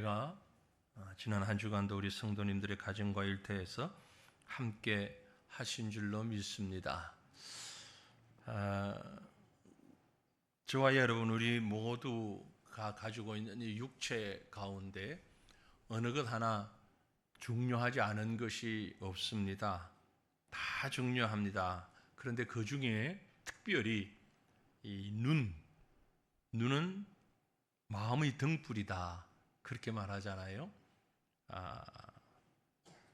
은혜가 지난 한 주간도 우리 성도님들의 가정과 일터에서 함께 하신 줄로 믿습니다. 저와 여러분 우리 모두가 가지고 있는 이 육체 가운데 어느 것 하나 중요하지 않은 것이 없습니다. 다 중요합니다. 그런데 그 중에 특별히 이 눈은 마음의 등불이다, 그렇게 말하잖아요.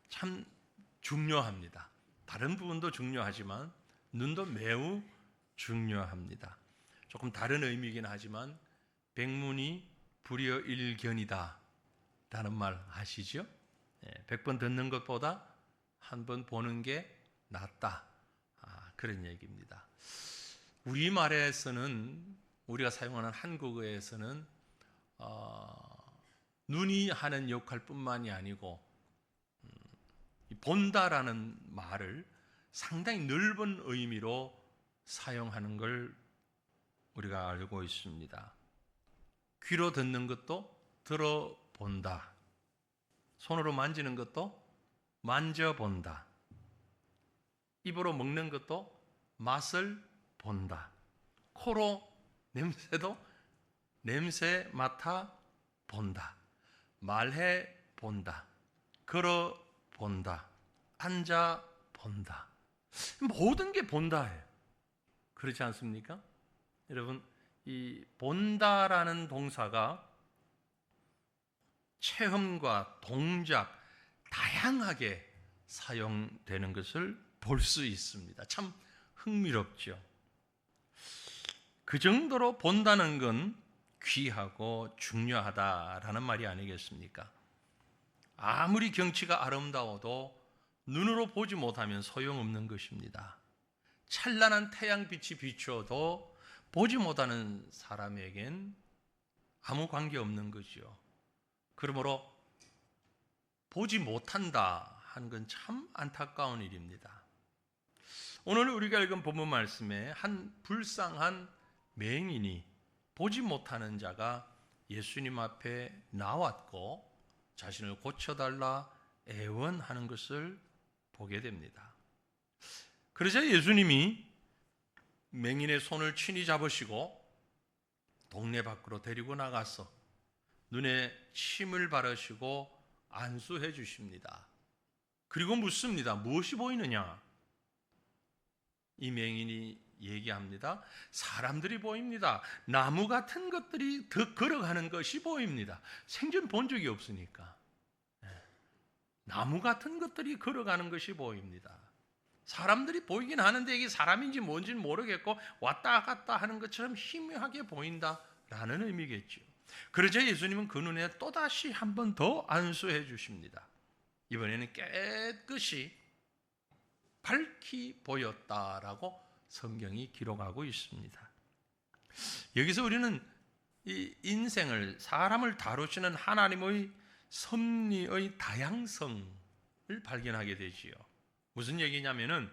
참 중요합니다. 다른 부분도 중요하지만 눈도 매우 중요합니다. 조금 다른 의미이긴 하지만 백문이 불여 일견이다 라는 말 아시죠? 100번 듣는 것보다 한 번 보는 게 낫다, 그런 얘기입니다. 우리말에서는, 우리가 사용하는 한국어에서는 눈이 하는 역할뿐만이 아니고 본다라는 말을 상당히 넓은 의미로 사용하는 걸 우리가 알고 있습니다. 귀로 듣는 것도 들어본다, 손으로 만지는 것도 만져본다, 입으로 먹는 것도 맛을 본다, 코로 냄새도 냄새 맡아 본다, 말해 본다, 걸어 본다, 앉아 본다. 모든 게 본다예요. 그렇지 않습니까? 여러분, 이 본다라는 동사가 체험과 동작 다양하게 사용되는 것을 볼 수 있습니다. 참 흥미롭죠. 그 정도로 본다는 건 귀하고 중요하다라는 말이 아니겠습니까? 아무리 경치가 아름다워도 눈으로 보지 못하면 소용없는 것입니다. 찬란한 태양빛이 비추어도 보지 못하는 사람에겐 아무 관계없는 거죠. 그러므로 보지 못한다 하는 건 참 안타까운 일입니다. 오늘 우리가 읽은 본문 말씀에 한 불쌍한 맹인이, 보지 못하는 자가 예수님 앞에 나왔고 자신을 고쳐달라 애원하는 것을 보게 됩니다. 그러자 예수님이 맹인의 손을 친히 잡으시고 동네 밖으로 데리고 나가서 눈에 침을 바르시고 안수해 주십니다. 그리고 묻습니다. 무엇이 보이느냐? 이 맹인이 얘기합니다. 사람들이 보입니다. 나무 같은 것들이 더 걸어가는 것이 보입니다. 생전 본 적이 없으니까. 나무 같은 것들이 걸어가는 것이 보입니다. 사람들이 보이긴 하는데 이게 사람인지 뭔지는 모르겠고 왔다 갔다 하는 것처럼 희미하게 보인다라는 의미겠죠. 그러자 예수님은 그 눈에 또다시 한 번 더 안수해 주십니다. 이번에는 깨끗이 밝히 보였다라고 성경이 기록하고 있습니다. 여기서 우리는 이 인생을, 사람을 다루시는 하나님의 섭리의 다양성을 발견하게 되지요. 무슨 얘기냐면은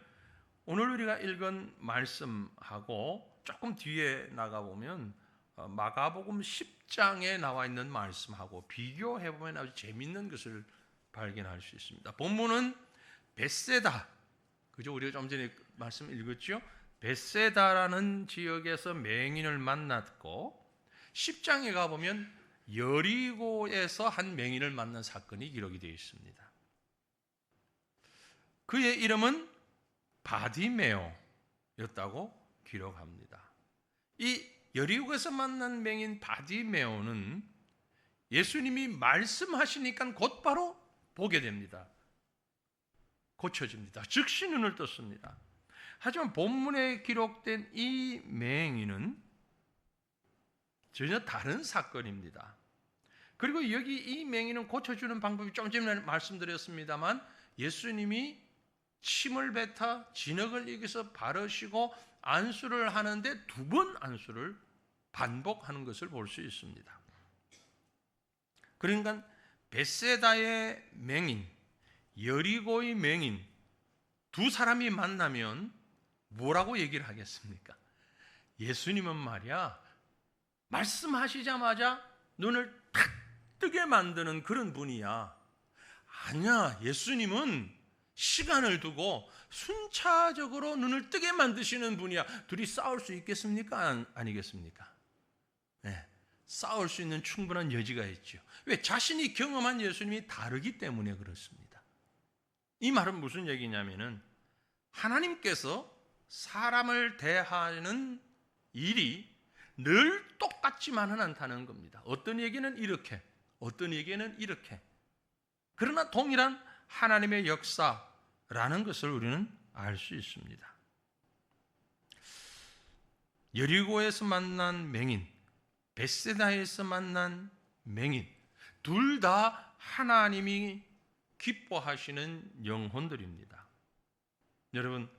오늘 우리가 읽은 말씀하고 조금 뒤에 나가보면 마가복음 10장에 나와 있는 말씀하고 비교해보면 아주 재밌는 것을 발견할 수 있습니다. 본문은 벳세다, 그죠? 우리가 좀 전에 말씀 읽었죠? 벳세다라는 지역에서 맹인을 만났고 10장에 가보면 여리고에서 한 맹인을 만난 사건이 기록이 되어 있습니다. 그의 이름은 바디메오였다고 기록합니다. 이 여리고에서 만난 맹인 바디메오는 예수님이 말씀하시니까 곧바로 보게 됩니다. 고쳐집니다. 즉시 눈을 떴습니다. 하지만 본문에 기록된 이 맹인은 전혀 다른 사건입니다. 그리고 여기 이 맹인은 고쳐주는 방법이 좀 전에 말씀드렸습니다만 예수님이 침을 뱉어 진흙을 여기서 바르시고 안수를 하는데 두 번 안수를 반복하는 것을 볼 수 있습니다. 그러니까 벳세다의 맹인, 여리고의 맹인 두 사람이 만나면 뭐라고 얘기를 하겠습니까? 예수님은 말이야 말씀하시자마자 눈을 탁 뜨게 만드는 그런 분이야. 아니야, 예수님은 시간을 두고 순차적으로 눈을 뜨게 만드시는 분이야. 둘이 싸울 수 있겠습니까? 아니겠습니까? 네, 싸울 수 있는 충분한 여지가 있죠. 왜? 자신이 경험한 예수님이 다르기 때문에 그렇습니다. 이 말은 무슨 얘기냐면은 하나님께서 사람을 대하는 일이 늘 똑같지만은 않다는 겁니다. 어떤 얘기는 이렇게, 어떤 얘기는 이렇게. 그러나 동일한 하나님의 역사라는 것을 우리는 알 수 있습니다. 여리고에서 만난 맹인, 벳세다에서 만난 맹인, 둘 다 하나님이 기뻐하시는 영혼들입니다. 여러분,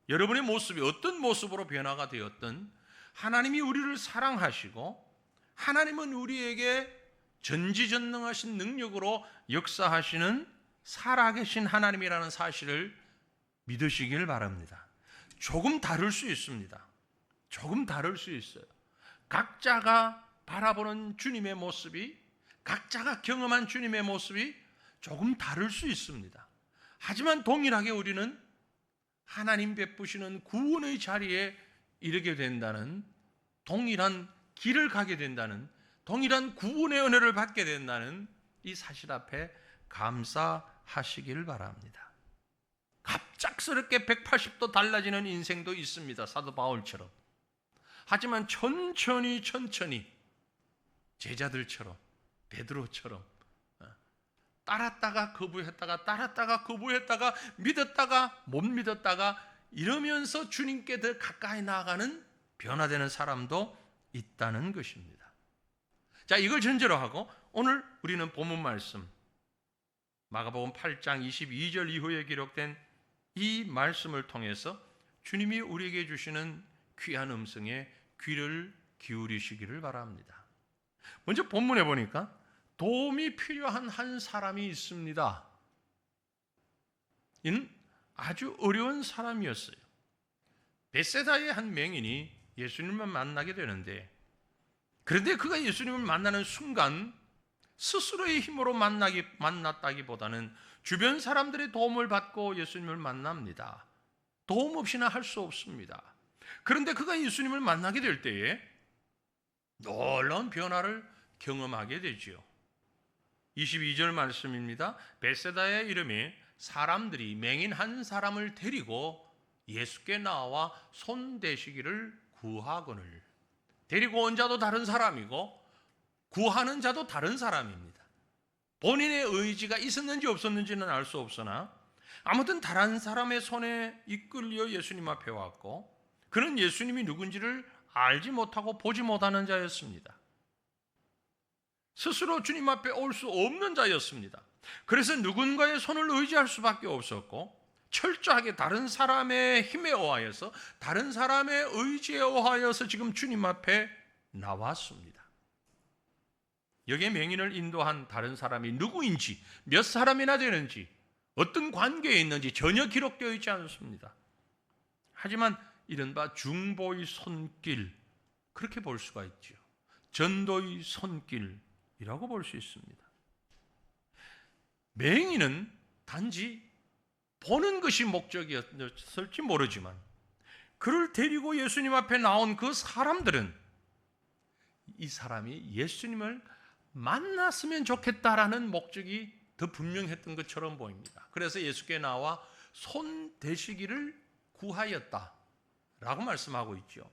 여러분의 모습이 어떤 모습으로 변화가 되었든 하나님이 우리를 사랑하시고 하나님은 우리에게 전지전능하신 능력으로 역사하시는 살아계신 하나님이라는 사실을 믿으시길 바랍니다. 조금 다를 수 있습니다. 조금 다를 수 있어요. 각자가 바라보는 주님의 모습이, 각자가 경험한 주님의 모습이 조금 다를 수 있습니다. 하지만 동일하게 우리는 하나님 베푸시는 구원의 자리에 이르게 된다는, 동일한 길을 가게 된다는, 동일한 구원의 은혜를 받게 된다는 이 사실 앞에 감사하시길 바랍니다. 갑작스럽게 180도 달라지는 인생도 있습니다. 사도 바울처럼. 하지만 천천히 제자들처럼, 베드로처럼 따랐다가 거부했다가, 따랐다가 거부했다가, 믿었다가 못 믿었다가 이러면서 주님께 더 가까이 나아가는 변화되는 사람도 있다는 것입니다. 자, 이걸 전제로 하고 오늘 우리는 본문 말씀 마가복음 8장 22절 이후에 기록된 이 말씀을 통해서 주님이 우리에게 주시는 귀한 음성에 귀를 기울이시기를 바랍니다. 먼저 본문에 보니까 도움이 필요한 한 사람이 있습니다. 이는 아주 어려운 사람이었어요. 벳세다의 한 맹인이 예수님을 만나게 되는데, 그런데 그가 예수님을 만나는 순간 스스로의 힘으로 만났다기보다는 주변 사람들의 도움을 받고 예수님을 만납니다. 도움 없이는 할 수 없습니다. 그런데 그가 예수님을 만나게 될 때에 놀라운 변화를 경험하게 되지요. 22절 말씀입니다. 벳세다에 이르매 사람들이 맹인 한 사람을 데리고 예수께 나와 손대시기를 구하거늘. 데리고 온 자도 다른 사람이고 구하는 자도 다른 사람입니다. 본인의 의지가 있었는지 없었는지는 알 수 없으나 아무튼 다른 사람의 손에 이끌려 예수님 앞에 왔고, 그는 예수님이 누군지를 알지 못하고 보지 못하는 자였습니다. 스스로 주님 앞에 올 수 없는 자였습니다. 그래서 누군가의 손을 의지할 수밖에 없었고, 철저하게 다른 사람의 힘에 의하여서, 다른 사람의 의지에 의하여서 지금 주님 앞에 나왔습니다. 여기에 맹인을 인도한 다른 사람이 누구인지, 몇 사람이나 되는지, 어떤 관계에 있는지 전혀 기록되어 있지 않습니다. 하지만 이른바 중보의 손길, 그렇게 볼 수가 있죠. 전도의 손길이라고 볼 수 있습니다. 맹인은 단지 보는 것이 목적이었을지 모르지만 그를 데리고 예수님 앞에 나온 그 사람들은 이 사람이 예수님을 만났으면 좋겠다라는 목적이 더 분명했던 것처럼 보입니다. 그래서 예수께 나와 손 대시기를 구하였다라고 말씀하고 있죠.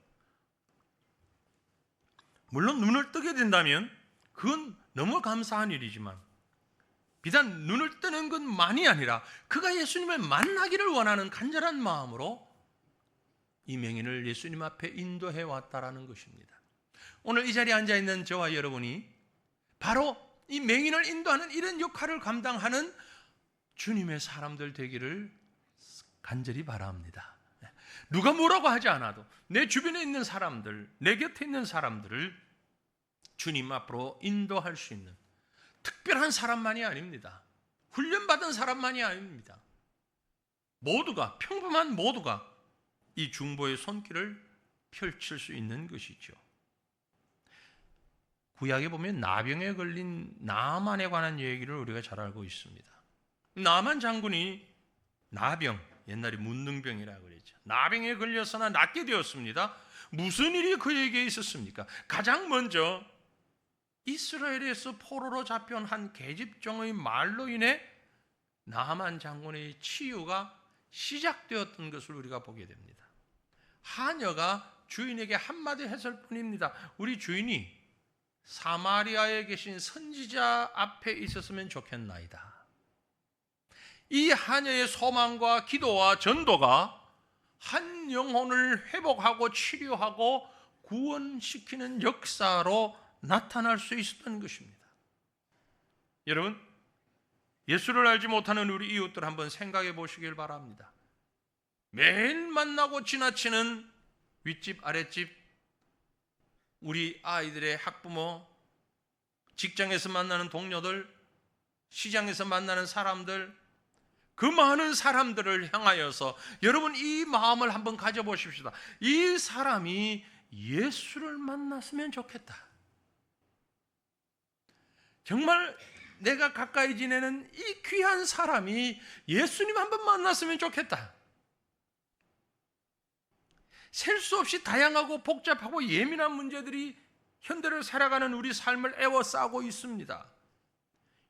물론 눈을 뜨게 된다면 그건 너무 감사한 일이지만, 비단 눈을 뜨는 것만이 아니라 그가 예수님을 만나기를 원하는 간절한 마음으로 이 맹인을 예수님 앞에 인도해 왔다라는 것입니다. 오늘 이 자리에 앉아 있는 저와 여러분이 바로 이 맹인을 인도하는 이런 역할을 감당하는 주님의 사람들 되기를 간절히 바랍니다. 누가 뭐라고 하지 않아도 내 주변에 있는 사람들, 내 곁에 있는 사람들을 주님 앞으로 인도할 수 있는 특별한 사람만이 아닙니다. 훈련받은 사람만이 아닙니다. 모두가, 평범한 모두가 이 중보의 손길을 펼칠 수 있는 것이죠. 구약에 보면 나병에 걸린 나만에 관한 얘기를 우리가 잘 알고 있습니다. 나만 장군이 나병, 옛날에 문능병이라고 그랬죠. 나병에 걸려서나 낫게 되었습니다. 무슨 일이 그에게 있었습니까? 가장 먼저 이스라엘에서 포로로 잡혀온 한 계집종의 말로 인해 나만 장군의 치유가 시작되었던 것을 우리가 보게 됩니다. 하녀가 주인에게 한마디 했을 뿐입니다. 우리 주인이 사마리아에 계신 선지자 앞에 있었으면 좋겠나이다. 이 하녀의 소망과 기도와 전도가 한 영혼을 회복하고 치료하고 구원시키는 역사로 나타날 수 있었던 것입니다. 여러분, 예수를 알지 못하는 우리 이웃들 한번 생각해 보시길 바랍니다. 매일 만나고 지나치는 윗집 아랫집, 우리 아이들의 학부모, 직장에서 만나는 동료들, 시장에서 만나는 사람들, 그 많은 사람들을 향하여서 여러분 이 마음을 한번 가져보십시다. 이 사람이 예수를 만났으면 좋겠다. 정말 내가 가까이 지내는 이 귀한 사람이 예수님 한번 만났으면 좋겠다. 셀 수 없이 다양하고 복잡하고 예민한 문제들이 현대를 살아가는 우리 삶을 에워싸고 있습니다.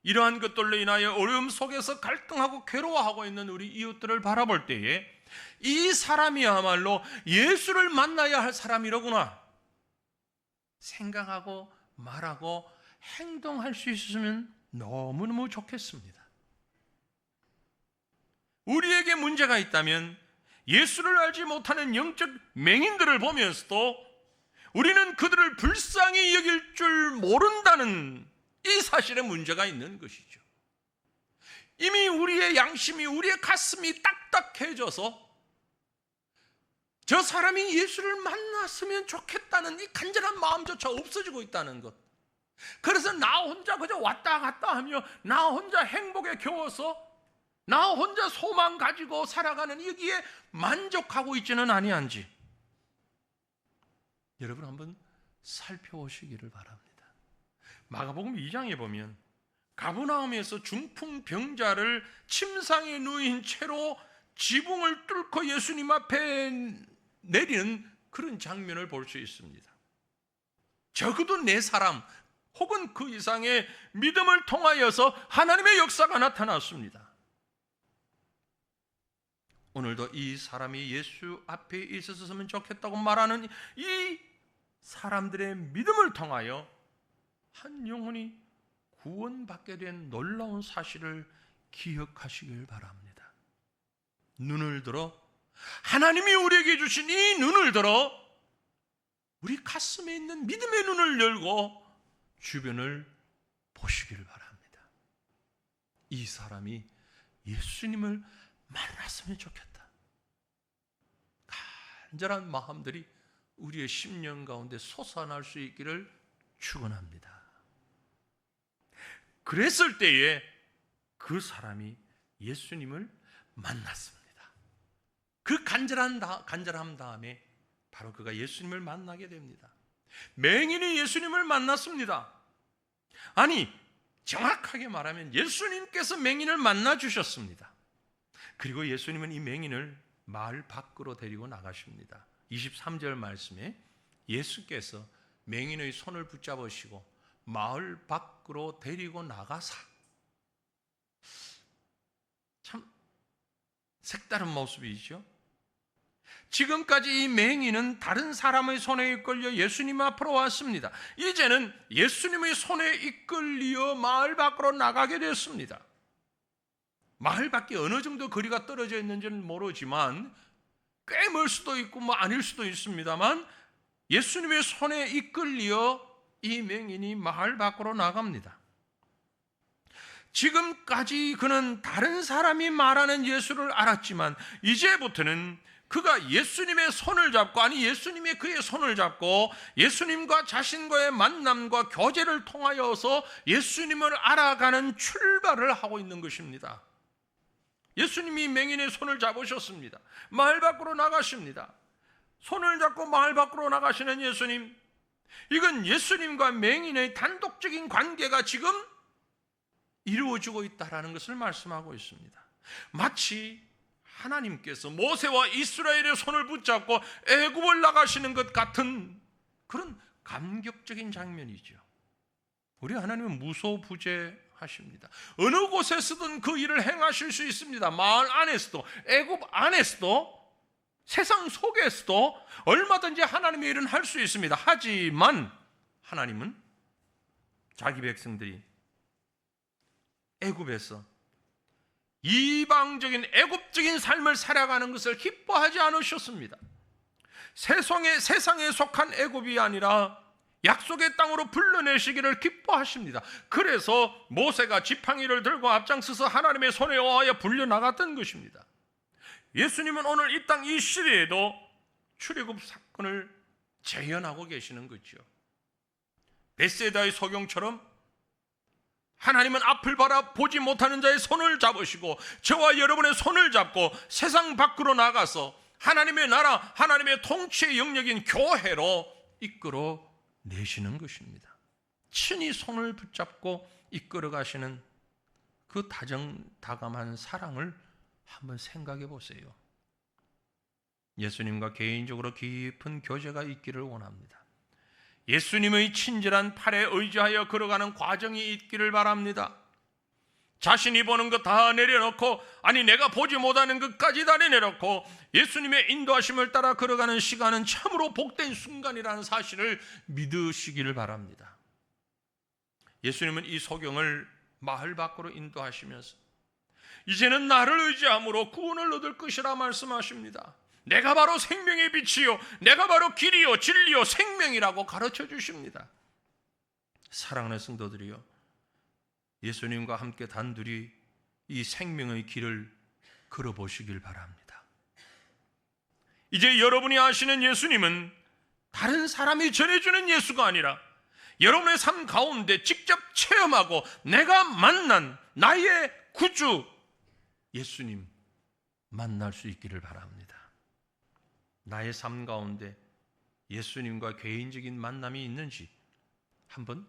이러한 것들로 인하여 어려움 속에서 갈등하고 괴로워하고 있는 우리 이웃들을 바라볼 때에 이 사람이야말로 예수를 만나야 할 사람이로구나 생각하고 말하고 행동할 수 있으면 너무너무 좋겠습니다. 우리에게 문제가 있다면 예수를 알지 못하는 영적 맹인들을 보면서도 우리는 그들을 불쌍히 여길 줄 모른다는 이 사실에 문제가 있는 것이죠. 이미 우리의 양심이, 우리의 가슴이 딱딱해져서 저 사람이 예수를 만났으면 좋겠다는 이 간절한 마음조차 없어지고 있다는 것. 그래서 나 혼자 그저 왔다 갔다 하며 나 혼자 행복에 겨워서 나 혼자 소망 가지고 살아가는 여기에 만족하고 있지는 아니한지 여러분 한번 살펴보시기를 바랍니다. 마가복음 2장에 보면 가버나움에서 중풍병자를 침상에 누인 채로 지붕을 뚫고 예수님 앞에 내리는 그런 장면을 볼 수 있습니다. 적어도 네 사람 혹은 그 이상의 믿음을 통하여서 하나님의 역사가 나타났습니다. 오늘도 이 사람이 예수 앞에 있었으면 좋겠다고 말하는 이 사람들의 믿음을 통하여 한 영혼이 구원받게 된 놀라운 사실을 기억하시길 바랍니다. 눈을 들어 하나님이 우리에게 주신 이 눈을 들어 우리 가슴에 있는 믿음의 눈을 열고 주변을 보시기를 바랍니다. 이 사람이 예수님을 만났으면 좋겠다. 간절한 마음들이 우리의 심령 가운데 솟아날 수 있기를 축원합니다. 그랬을 때에 그 사람이 예수님을 만났습니다. 그 간절함 다음에 바로 그가 예수님을 만나게 됩니다. 맹인이 예수님을 만났습니다. 아니, 정확하게 말하면 예수님께서 맹인을 만나 주셨습니다. 그리고 예수님은 이 맹인을 마을 밖으로 데리고 나가십니다. 23절 말씀에 예수께서 맹인의 손을 붙잡으시고 마을 밖으로 데리고 나가사, 참 색다른 모습이죠. 지금까지 이 맹인은 다른 사람의 손에 이끌려 예수님 앞으로 왔습니다. 이제는 예수님의 손에 이끌려 마을 밖으로 나가게 됐습니다. 마을 밖에 어느 정도 거리가 떨어져 있는지는 모르지만 꽤 멀 수도 있고 아닐 수도 있습니다만 예수님의 손에 이끌려 이 맹인이 마을 밖으로 나갑니다. 지금까지 그는 다른 사람이 말하는 예수를 알았지만 이제부터는 그가 예수님의 손을 잡고, 아니 예수님이 그의 손을 잡고 예수님과 자신과의 만남과 교제를 통하여서 예수님을 알아가는 출발을 하고 있는 것입니다. 예수님이 맹인의 손을 잡으셨습니다. 마을 밖으로 나가십니다. 손을 잡고 마을 밖으로 나가시는 예수님, 이건 예수님과 맹인의 단독적인 관계가 지금 이루어지고 있다는 것을 말씀하고 있습니다. 마치 하나님께서 모세와 이스라엘의 손을 붙잡고 애굽을 나가시는 것 같은 그런 감격적인 장면이죠. 우리 하나님은 무소부재하십니다. 어느 곳에서든 그 일을 행하실 수 있습니다. 마을 안에서도, 애굽 안에서도, 세상 속에서도 얼마든지 하나님의 일은 할 수 있습니다. 하지만 하나님은 자기 백성들이 애굽에서 이방적인 애굽적인 삶을 살아가는 것을 기뻐하지 않으셨습니다. 세상에 속한 애굽이 아니라 약속의 땅으로 불러내시기를 기뻐하십니다. 그래서 모세가 지팡이를 들고 앞장서서 하나님의 손에 의하여 불려나갔던 것입니다. 예수님은 오늘 이 땅 이 시대에도 출애굽 사건을 재현하고 계시는 거죠. 벳세다의 소경처럼 하나님은 앞을 바라보지 못하는 자의 손을 잡으시고 저와 여러분의 손을 잡고 세상 밖으로 나가서 하나님의 나라, 하나님의 통치의 영역인 교회로 이끌어 내시는 것입니다. 친히 손을 붙잡고 이끌어 가시는 그 다정다감한 사랑을 한번 생각해 보세요. 예수님과 개인적으로 깊은 교제가 있기를 원합니다. 예수님의 친절한 팔에 의지하여 걸어가는 과정이 있기를 바랍니다. 자신이 보는 것 다 내려놓고, 아니 내가 보지 못하는 것까지 다 내려놓고 예수님의 인도하심을 따라 걸어가는 시간은 참으로 복된 순간이라는 사실을 믿으시기를 바랍니다. 예수님은 이 소경을 마을 밖으로 인도하시면서 이제는 나를 의지함으로 구원을 얻을 것이라 말씀하십니다. 내가 바로 생명의 빛이요, 내가 바로 길이요 진리요 생명이라고 가르쳐 주십니다. 사랑하는 성도들이요, 예수님과 함께 단둘이 이 생명의 길을 걸어보시길 바랍니다. 이제 여러분이 아시는 예수님은 다른 사람이 전해주는 예수가 아니라 여러분의 삶 가운데 직접 체험하고 내가 만난 나의 구주 예수님 만날 수 있기를 바랍니다. 나의 삶 가운데 예수님과 개인적인 만남이 있는지 한번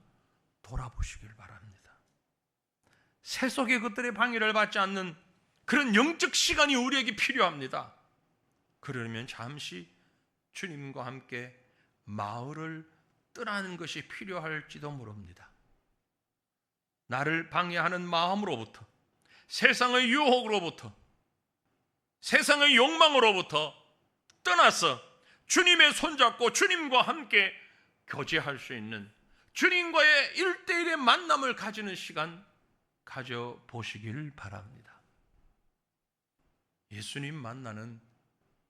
돌아보시길 바랍니다. 세속의 것들의 방해를 받지 않는 그런 영적 시간이 우리에게 필요합니다. 그러려면 잠시 주님과 함께 마을을 떠나는 것이 필요할지도 모릅니다. 나를 방해하는 마음으로부터, 세상의 유혹으로부터, 세상의 욕망으로부터 떠나서 주님의 손잡고 주님과 함께 교제할 수 있는, 주님과의 1대1의 만남을 가지는 시간 가져보시길 바랍니다. 예수님 만나는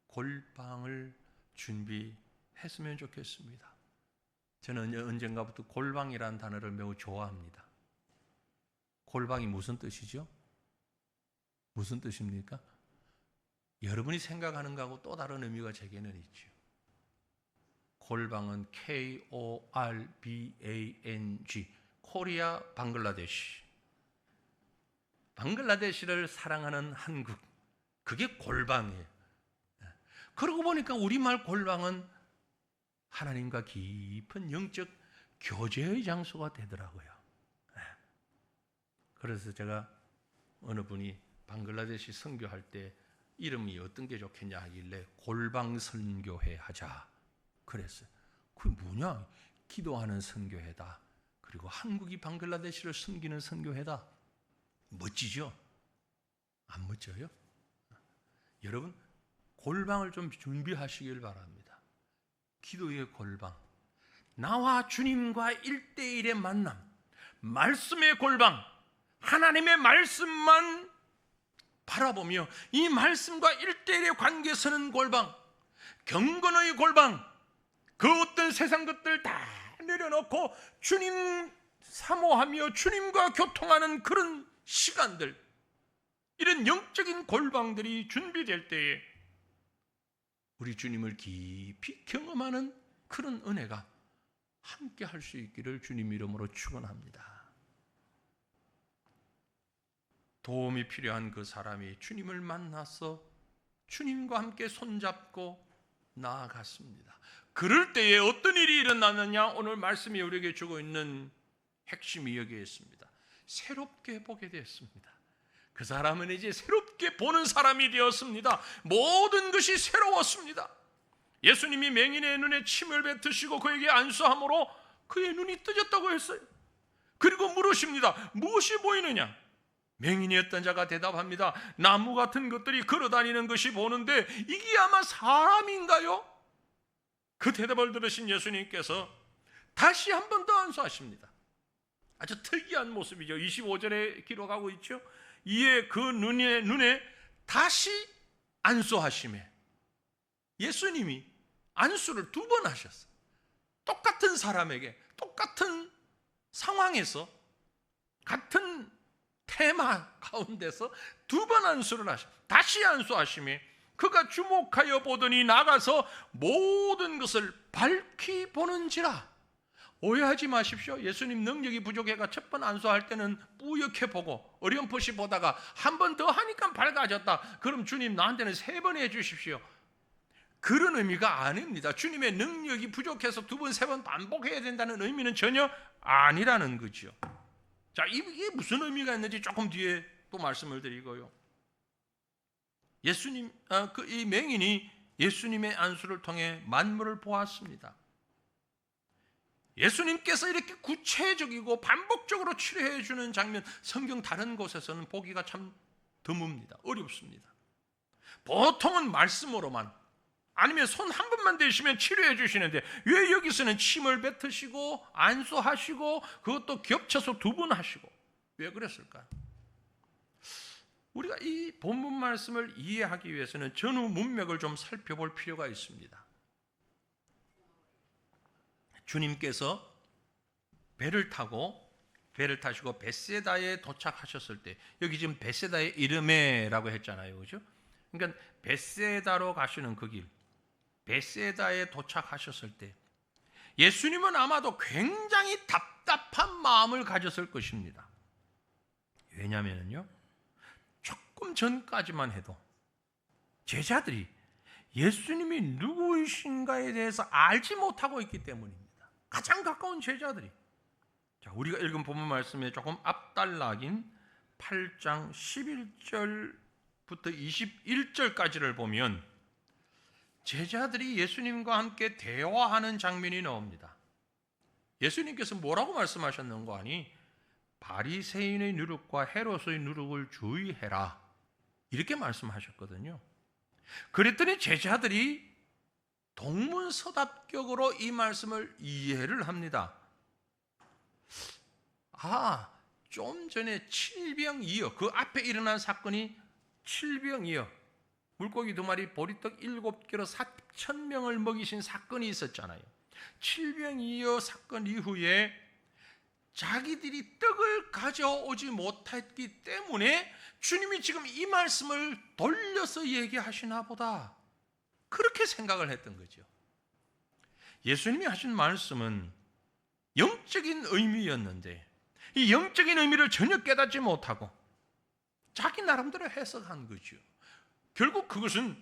골방을 준비했으면 좋겠습니다. 저는 언젠가부터 골방이라는 단어를 매우 좋아합니다. 골방이 무슨 뜻이죠? 무슨 뜻입니까? 여러분이 생각하는 것하고 또 다른 의미가 제게는 있죠. 골방은 K-O-R-B-A-N-G, 코리아 방글라데시. 방글라데시를 사랑하는 한국, 그게 골방이에요. 그러고 보니까 우리말 골방은 하나님과 깊은 영적 교제의 장소가 되더라고요. 그래서 제가 어느 분이 방글라데시 선교할 때 이름이 어떤 게 좋겠냐 하길래 골방 선교회 하자 그랬어요. 그게 뭐냐? 기도하는 선교회다. 그리고 한국이 방글라데시를 섬기는 선교회다. 멋지죠? 안 멋져요? 여러분, 골방을 좀 준비하시길 바랍니다. 기도의 골방, 나와 주님과 1대1의 만남, 말씀의 골방, 하나님의 말씀만 바라보며 이 말씀과 1대1의 관계 서는 골방, 경건의 골방, 그 어떤 세상 것들 다 내려놓고 주님 사모하며 주님과 교통하는 그런 시간들, 이런 영적인 골방들이 준비될 때에 우리 주님을 깊이 경험하는 그런 은혜가 함께 할 수 있기를 주님 이름으로 축원합니다. 도움이 필요한 그 사람이 주님을 만나서 주님과 함께 손잡고 나아갔습니다. 그럴 때에 어떤 일이 일어나느냐? 오늘 말씀이 우리에게 주고 있는 핵심이 여기에 있습니다. 새롭게 보게 되었습니다. 그 사람은 이제 새롭게 보는 사람이 되었습니다. 모든 것이 새로웠습니다. 예수님이 맹인의 눈에 침을 뱉으시고 그에게 안수함으로 그의 눈이 뜨졌다고 했어요. 그리고 물으십니다. 무엇이 보이느냐? 맹인이었던 자가 대답합니다. 나무 같은 것들이 걸어다니는 것이 보는데 이게 아마 사람인가요? 그 대답을 들으신 예수님께서 다시 한 번 더 안수하십니다. 아주 특이한 모습이죠. 25절에 기록하고 있죠. 이에 그 눈에 다시 안수하시매 예수님이 안수를 2번 하셨어요. 똑같은 사람에게 똑같은 상황에서 같은 테마 가운데서 2번 안수를 하셨어요. 다시 안수하시매 그가 주목하여 보더니 나가서 모든 것을 밝히 보는지라. 오해하지 마십시오. 예수님 능력이 부족해가 첫 번 안수할 때는 뿌옇게 보고 어렴풋이 보다가 한 번 더 하니까 밝아졌다. 그럼 주님 나한테는 3번 해주십시오. 그런 의미가 아닙니다. 주님의 능력이 부족해서 2번, 3번 반복해야 된다는 의미는 전혀 아니라는 거죠. 자, 이게 무슨 의미가 있는지 조금 뒤에 또 말씀을 드리고요. 이 맹인이 예수님의 안수를 통해 만물을 보았습니다. 예수님께서 이렇게 구체적이고 반복적으로 치료해 주는 장면, 성경 다른 곳에서는 보기가 참 드뭅니다. 어렵습니다. 보통은 말씀으로만 아니면 손 한 번만 대시면 치료해 주시는데 왜 여기서는 침을 뱉으시고 안수하시고 그것도 겹쳐서 2번 하시고 왜 그랬을까요? 우리가 이 본문 말씀을 이해하기 위해서는 전후 문맥을 좀 살펴볼 필요가 있습니다. 주님께서 배를 타시고 벳세다에 도착하셨을 때, 여기 지금 벳세다의 이름에라고 했잖아요, 그죠? 그러니까 벳세다로 가시는 그 길, 벳세다에 도착하셨을 때 예수님은 아마도 굉장히 답답한 마음을 가졌을 것입니다. 왜냐하면요, 조금 전까지만 해도 제자들이 예수님이 누구이신가에 대해서 알지 못하고 있기 때문입니다. 가장 가까운 제자들이. 자, 우리가 읽은 본문 말씀에 조금 앞달락인 8장 11절부터 21절까지를 보면 제자들이 예수님과 함께 대화하는 장면이 나옵니다. 예수님께서 뭐라고 말씀하셨는가 하니 바리새인의 누룩과 헤롯의 누룩을 주의해라 이렇게 말씀하셨거든요. 그랬더니 제자들이 동문서답격으로 이 말씀을 이해를 합니다. 좀 전에 칠병이어, 그 앞에 일어난 사건이 칠병이어, 물고기 2마리 보리떡 7개로 4,000명을 먹이신 사건이 있었잖아요. 칠병이어 사건 이후에 자기들이 떡을 가져오지 못했기 때문에 주님이 지금 이 말씀을 돌려서 얘기하시나 보다, 그렇게 생각을 했던 거죠. 예수님이 하신 말씀은 영적인 의미였는데 이 영적인 의미를 전혀 깨닫지 못하고 자기 나름대로 해석한 거죠. 결국 그것은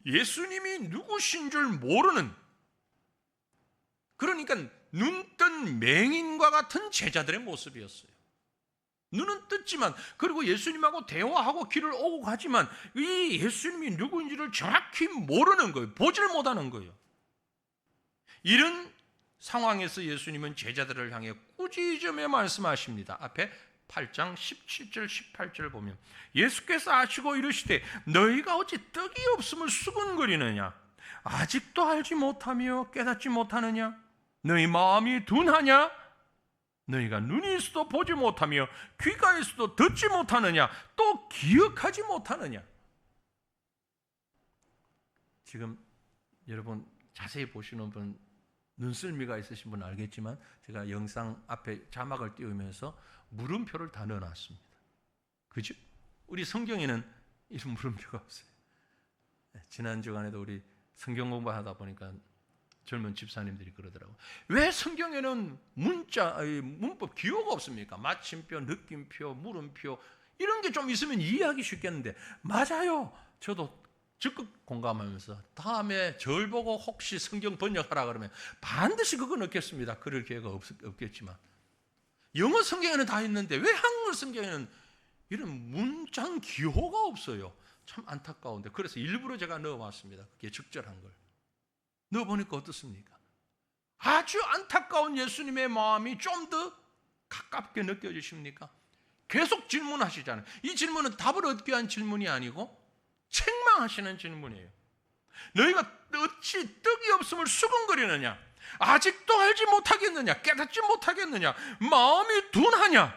예수님이 누구신 줄 모르는, 그러니까 눈뜬 맹인과 같은 제자들의 모습이었어요. 눈은 떴지만, 그리고 예수님하고 대화하고 길을 오고 가지만 이 예수님이 누구인지를 정확히 모르는 거예요. 보지를 못하는 거예요. 이런 상황에서 예수님은 제자들을 향해 꾸짖으며 말씀하십니다. 앞에 8장 17절 18절을 보면 예수께서 아시고 이르시되 너희가 어찌 떡이 없음을 수군거리느냐? 아직도 알지 못하며 깨닫지 못하느냐? 너희 마음이 둔하냐? 너희가 눈이 있어도 보지 못하며 귀가 있어도 듣지 못하느냐? 또 기억하지 못하느냐? 지금 여러분 자세히 보시는 분, 눈썰미가 있으신 분 알겠지만 제가 영상 앞에 자막을 띄우면서 물음표를 다 넣어놨습니다. 그죠? 우리 성경에는 이런 물음표가 없어요. 지난 주간에도 우리 성경 공부하다 보니까 젊은 집사님들이 그러더라고요. 왜 성경에는 문법 기호가 없습니까? 마침표, 느낌표, 물음표 이런 게 좀 있으면 이해하기 쉽겠는데. 맞아요. 저도 적극 공감하면서 다음에 절 보고 혹시 성경 번역하라 그러면 반드시 그거 넣겠습니다. 그럴 기회가 없겠지만 영어 성경에는 다 있는데 왜 한글 성경에는 이런 문장 기호가 없어요? 참 안타까운데 그래서 일부러 제가 넣어봤습니다. 그게 적절한 걸 넣어보니까 어떻습니까? 아주 안타까운 예수님의 마음이 좀 더 가깝게 느껴지십니까? 계속 질문하시잖아요. 이 질문은 답을 얻기 위한 질문이 아니고 책망하시는 질문이에요. 너희가 어찌 떡이 없음을 수근거리느냐? 아직도 알지 못하겠느냐? 깨닫지 못하겠느냐? 마음이 둔하냐?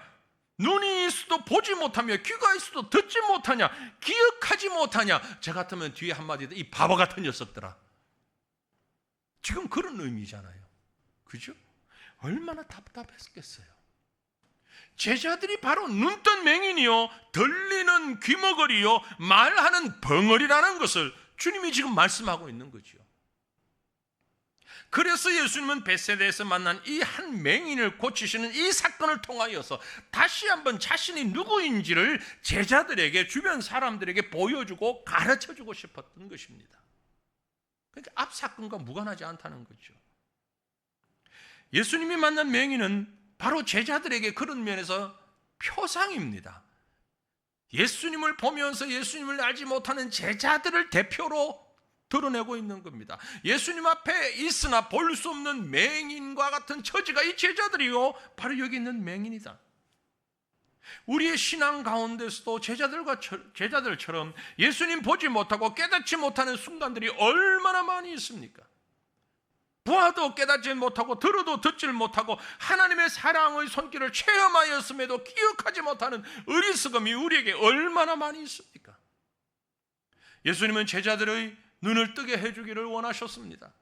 눈이 있어도 보지 못하며 귀가 있어도 듣지 못하냐? 기억하지 못하냐? 저 같으면 뒤에 한마디 이 바보 같은 녀석들아. 지금 그런 의미잖아요. 그죠? 얼마나 답답했겠어요. 제자들이 바로 눈뜬 맹인이요 들리는 귀머거리요 말하는 벙어리라는 것을 주님이 지금 말씀하고 있는 거죠. 그래서 예수님은 벳세다에서 만난 이 한 맹인을 고치시는 이 사건을 통하여서 다시 한번 자신이 누구인지를 제자들에게 주변 사람들에게 보여주고 가르쳐주고 싶었던 것입니다. 그러니까 앞 사건과 무관하지 않다는 거죠. 예수님이 만난 맹인은 바로 제자들에게 그런 면에서 표상입니다. 예수님을 보면서 예수님을 알지 못하는 제자들을 대표로 드러내고 있는 겁니다. 예수님 앞에 있으나 볼 수 없는 맹인과 같은 처지가 이 제자들이요 바로 여기 있는 맹인이다. 우리의 신앙 가운데서도 제자들처럼 예수님 보지 못하고 깨닫지 못하는 순간들이 얼마나 많이 있습니까? 보아도 깨닫지 못하고 들어도 듣질 못하고 하나님의 사랑의 손길을 체험하였음에도 기억하지 못하는 어리석음이 우리에게 얼마나 많이 있습니까? 예수님은 제자들의 눈을 뜨게 해주기를 원하셨습니다.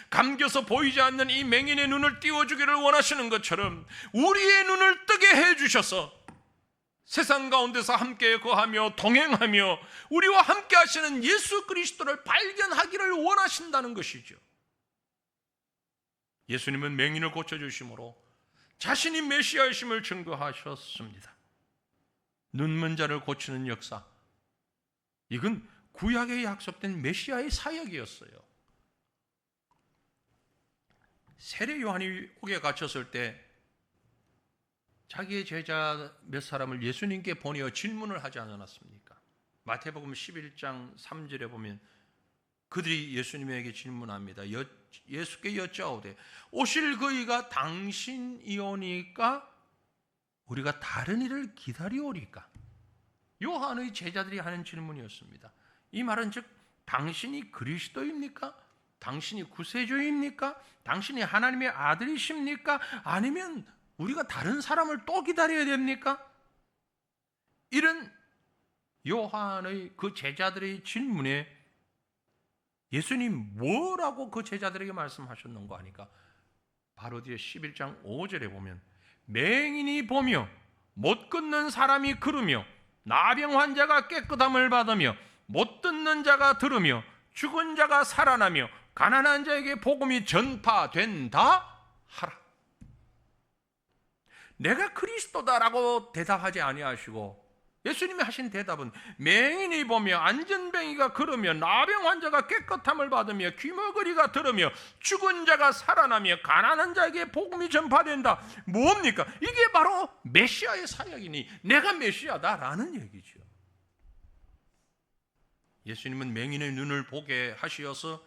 감겨서 보이지 않는 이 맹인의 눈을 띄워주기를 원하시는 것처럼 우리의 눈을 뜨게 해주셔서 세상 가운데서 함께 거하며 동행하며 우리와 함께 하시는 예수 그리스도를 발견하기를 원하신다는 것이죠. 예수님은 맹인을 고쳐주심으로 자신이 메시아이심을 증거하셨습니다. 눈먼 자를 고치는 역사, 이건 구약에 약속된 메시아의 사역이었어요. 세례 요한이 옥에 갇혔을 때 자기의 제자 몇 사람을 예수님께 보내어 질문을 하지 않았습니까? 마태복음 11장 3절에 보면 그들이 예수님에게 질문합니다. 예수께 여짜오되 오실 그이가 당신이오니까 우리가 다른 이를 기다리오리까? 요한의 제자들이 하는 질문이었습니다. 이 말은 즉 당신이 그리스도입니까? 당신이 구세주입니까? 당신이 하나님의 아들이십니까? 아니면 우리가 다른 사람을 또 기다려야 됩니까? 이런 요한의 그 제자들의 질문에 예수님 뭐라고 그 제자들에게 말씀하셨는가 하니까 바로 뒤에 11장 5절에 보면 맹인이 보며 못 걷는 사람이 걸으며 나병 환자가 깨끗함을 받으며 못 듣는 자가 들으며 죽은 자가 살아나며 가난한 자에게 복음이 전파된다 하라. 내가 그리스도다라고 대답하지 아니하시고 예수님이 하신 대답은 맹인이 보며 안전뱅이가 걸으며 나병 환자가 깨끗함을 받으며 귀머거리가 들으며 죽은 자가 살아나며 가난한 자에게 복음이 전파된다. 뭡니까? 이게 바로 메시아의 사역이니 내가 메시아다라는 얘기죠. 예수님은 맹인의 눈을 보게 하시어서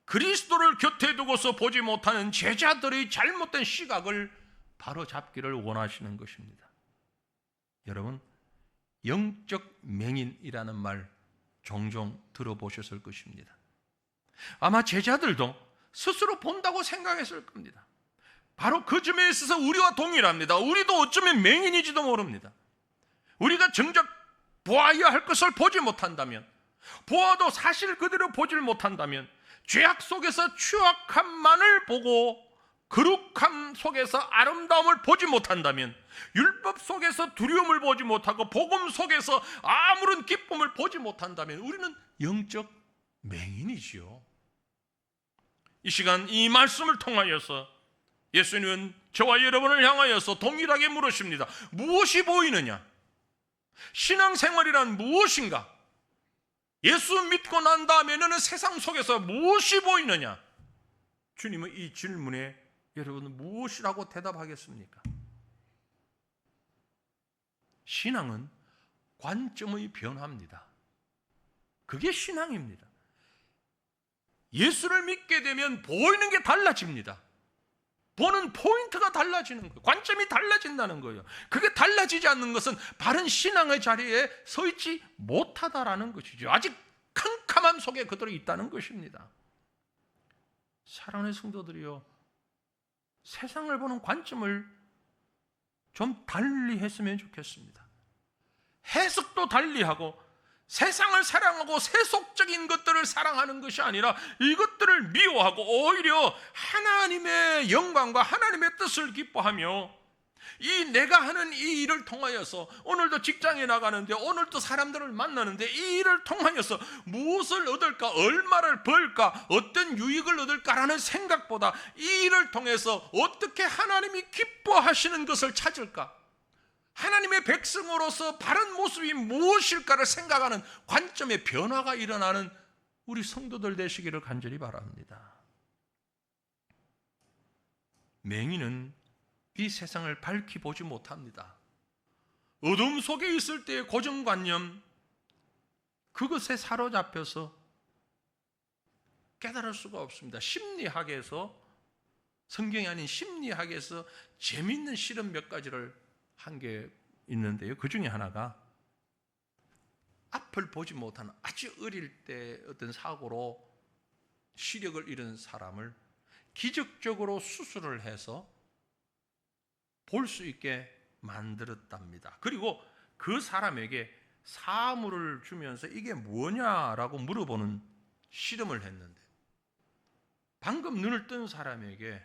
그리스도를 곁에 두고서 보지 못하는 제자들의 잘못된 시각을 바로 잡기를 원하시는 것입니다. 여러분, 영적 맹인이라는 말 종종 들어보셨을 것입니다. 아마 제자들도 스스로 본다고 생각했을 겁니다. 바로 그 점에 있어서 우리와 동일합니다. 우리도 어쩌면 맹인이지도 모릅니다. 우리가 정작 보아야 할 것을 보지 못한다면, 보아도 사실 그대로 보질 못한다면, 죄악 속에서 추악함만을 보고 거룩함 속에서 아름다움을 보지 못한다면, 율법 속에서 두려움을 보지 못하고 복음 속에서 아무런 기쁨을 보지 못한다면 우리는 영적 맹인이지요. 이 시간 이 말씀을 통하여서 예수님은 저와 여러분을 향하여서 동일하게 물으십니다. 무엇이 보이느냐? 신앙생활이란 무엇인가? 예수 믿고 난 다음에 너는 세상 속에서 무엇이 보이느냐? 주님은 이 질문에 여러분 무엇이라고 대답하겠습니까? 신앙은 관점의 변화입니다. 그게 신앙입니다. 예수를 믿게 되면 보이는 게 달라집니다. 보는 포인트가 달라지는 거예요. 관점이 달라진다는 거예요. 그게 달라지지 않는 것은 바른 신앙의 자리에 서 있지 못하다라는 것이죠. 아직 캄캄함 속에 그들이 있다는 것입니다. 사랑하는 성도들이요, 세상을 보는 관점을 좀 달리 했으면 좋겠습니다. 해석도 달리하고 세상을 사랑하고 세속적인 것들을 사랑하는 것이 아니라 이것들을 미워하고 오히려 하나님의 영광과 하나님의 뜻을 기뻐하며 이 내가 하는 이 일을 통하여서 오늘도 직장에 나가는데 오늘도 사람들을 만나는데 이 일을 통하여서 무엇을 얻을까, 얼마를 벌까, 어떤 유익을 얻을까라는 생각보다 이 일을 통해서 어떻게 하나님이 기뻐하시는 것을 찾을까, 하나님의 백성으로서 바른 모습이 무엇일까를 생각하는 관점의 변화가 일어나는 우리 성도들 되시기를 간절히 바랍니다. 맹인은 이 세상을 밝히 보지 못합니다. 어둠 속에 있을 때의 고정관념, 그것에 사로잡혀서 깨달을 수가 없습니다. 심리학에서, 성경이 아닌 심리학에서 재미있는 실험 몇 가지를 한 게 있는데요. 그 중에 하나가 앞을 보지 못하는 아주 어릴 때 어떤 사고로 시력을 잃은 사람을 기적적으로 수술을 해서 볼 수 있게 만들었답니다. 그리고 그 사람에게 사물을 주면서 이게 뭐냐라고 물어보는 실험을 했는데, 방금 눈을 뜬 사람에게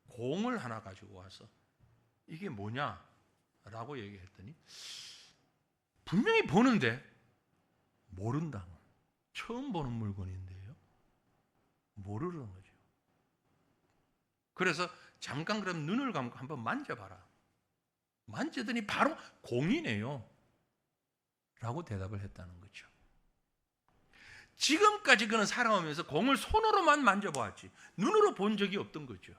공을 하나 가지고 와서 이게 뭐냐라고 얘기했더니 분명히 보는데 모른다. 처음 보는 물건인데요, 모르는 거죠. 그래서 잠깐 그럼 눈을 감고 한번 만져봐라. 만지더니 바로 공이네요 라고 대답을 했다는 거죠. 지금까지 그는 살아오면서 공을 손으로만 만져보았지 눈으로 본 적이 없던 거죠.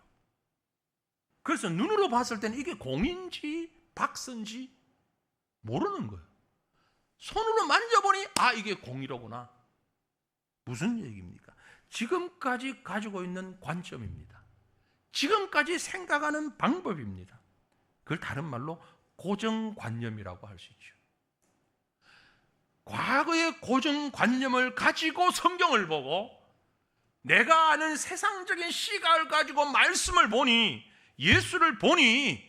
그래서 눈으로 봤을 때는 이게 공인지 박스인지 모르는 거예요. 손으로 만져보니 아, 이게 공이로구나. 무슨 얘기입니까? 지금까지 가지고 있는 관점입니다. 지금까지 생각하는 방법입니다. 그걸 다른 말로 고정관념이라고 할 수 있죠. 과거의 고정관념을 가지고 성경을 보고 내가 아는 세상적인 시각을 가지고 말씀을 보니, 예수를 보니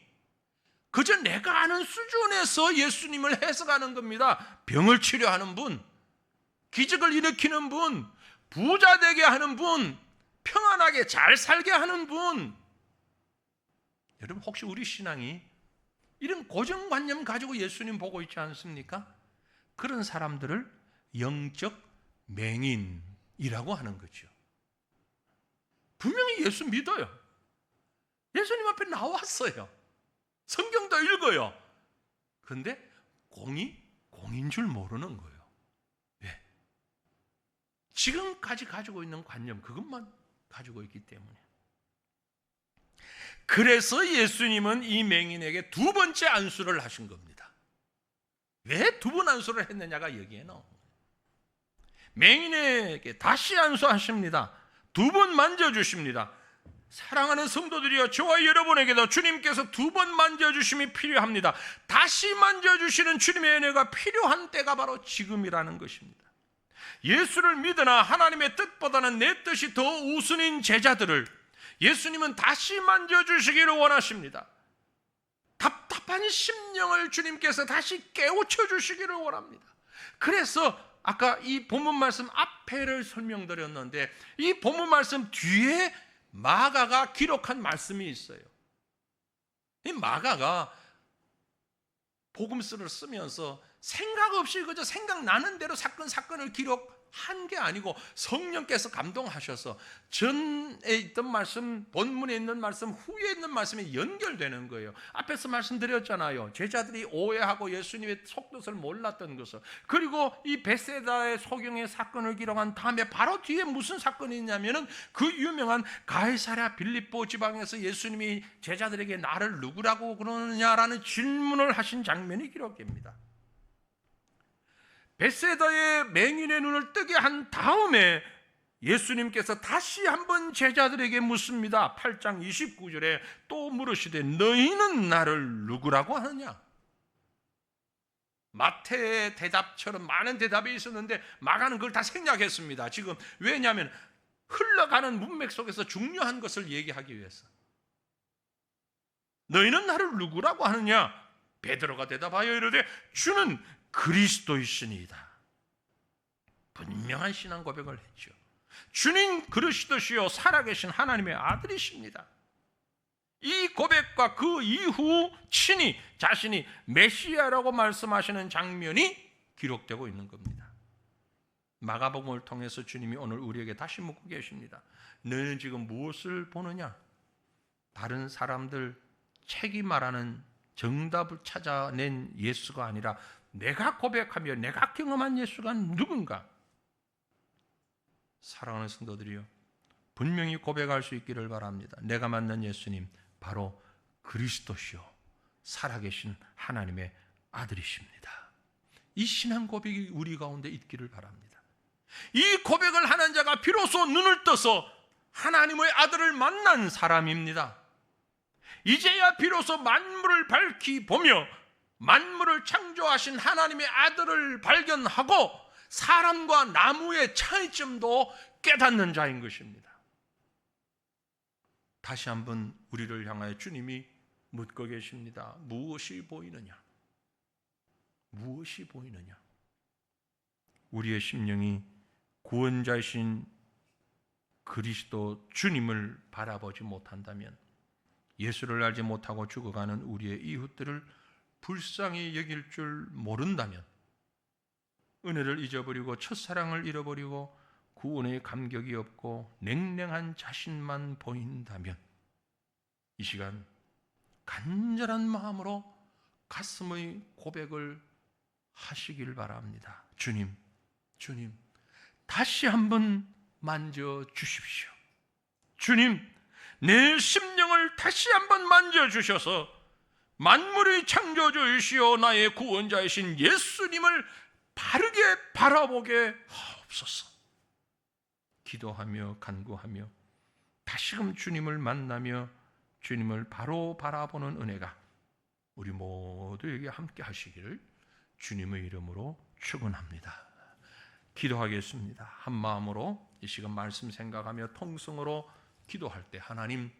그저 내가 아는 수준에서 예수님을 해석하는 겁니다. 병을 치료하는 분, 기적을 일으키는 분, 부자 되게 하는 분, 평안하게 잘 살게 하는 분. 여러분, 혹시 우리 신앙이 이런 고정관념 가지고 예수님 보고 있지 않습니까? 그런 사람들을 영적 맹인이라고 하는 거죠. 분명히 예수 믿어요. 예수님 앞에 나왔어요. 성경도 읽어요. 그런데 공인 줄 모르는 거예요. 왜? 지금까지 가지고 있는 관념, 그것만 가지고 있기 때문에. 그래서 예수님은 이 맹인에게 두 번째 안수를 하신 겁니다. 왜 두 번 안수를 했느냐가 여기에 나옵니다. 맹인에게 다시 안수하십니다. 두 번 만져주십니다. 사랑하는 성도들이여, 저와 여러분에게도 주님께서 두 번 만져주심이 필요합니다. 다시 만져주시는 주님의 은혜가 필요한 때가 바로 지금이라는 것입니다. 예수를 믿으나 하나님의 뜻보다는 내 뜻이 더 우선인 제자들을 예수님은 다시 만져주시기를 원하십니다. 답답한 심령을 주님께서 다시 깨우쳐 주시기를 원합니다. 그래서 아까 이 본문 말씀 앞에를 설명드렸는데, 이 본문 말씀 뒤에 마가가 기록한 말씀이 있어요. 이 마가가 복음서를 쓰면서 생각 없이 그저 생각나는 대로 사건을 한 게 아니고 성령께서 감동하셔서 전에 있던 말씀, 본문에 있는 말씀, 후에 있는 말씀이 연결되는 거예요. 앞에서 말씀드렸잖아요. 제자들이 오해하고 예수님의 속뜻을 몰랐던 것을. 그리고 이 베세다의 소경의 사건을 기록한 다음에 바로 뒤에 무슨 사건이 있냐면은 그 유명한 가이사랴 빌립보 지방에서 예수님이 제자들에게 나를 누구라고 그러느냐라는 질문을 하신 장면이 기록됩니다. 베세다의 맹인의 눈을 뜨게 한 다음에 예수님께서 다시 한번 제자들에게 묻습니다. 8장 29절에 또 물으시되 너희는 나를 누구라고 하느냐? 마태의 대답처럼 많은 대답이 있었는데 마가는 그걸 다 생략했습니다. 지금 왜냐하면 흘러가는 문맥 속에서 중요한 것을 얘기하기 위해서. 너희는 나를 누구라고 하느냐? 베드로가 대답하여 이르되 주는 그리스도이시니이다. 분명한 신앙 고백을 했죠. 주님 그리스도시요 살아계신 하나님의 아들이십니다. 이 고백과 그 이후 친히 자신이 메시아라고 말씀하시는 장면이 기록되고 있는 겁니다. 마가복음을 통해서 주님이 오늘 우리에게 다시 묻고 계십니다. 너희는 지금 무엇을 보느냐? 다른 사람들 책이 말하는 정답을 찾아낸 예수가 아니라 내가 고백하며 내가 경험한 예수가 누군가? 사랑하는 성도들이요, 분명히 고백할 수 있기를 바랍니다. 내가 만난 예수님 바로 그리스도시요 살아계신 하나님의 아들이십니다. 이 신앙 고백이 우리 가운데 있기를 바랍니다. 이 고백을 하는 자가 비로소 눈을 떠서 하나님의 아들을 만난 사람입니다. 이제야 비로소 만물을 밝히 보며 만물을 창조하신 하나님의 아들을 발견하고 사람과 나무의 차이점도 깨닫는 자인 것입니다. 다시 한번 우리를 향하여 주님이 묻고 계십니다. 무엇이 보이느냐? 무엇이 보이느냐? 우리의 심령이 구원자이신 그리스도 주님을 바라보지 못한다면, 예수를 알지 못하고 죽어가는 우리의 이웃들을 불쌍히 여길 줄 모른다면, 은혜를 잊어버리고 첫사랑을 잃어버리고 구원의 감격이 없고 냉랭한 자신만 보인다면, 이 시간 간절한 마음으로 가슴의 고백을 하시길 바랍니다. 주님, 주님, 다시 한번 만져주십시오. 주님, 내 심령을 다시 한번 만져주셔서 만물의 창조주이시오 나의 구원자이신 예수님을 바르게 바라보게 하옵소서. 기도하며 간구하며 다시금 주님을 만나며 주님을 바로 바라보는 은혜가 우리 모두에게 함께 하시기를 주님의 이름으로 축원합니다. 기도하겠습니다. 한 마음으로 이 시간 말씀 생각하며 통성으로 기도할 때 하나님,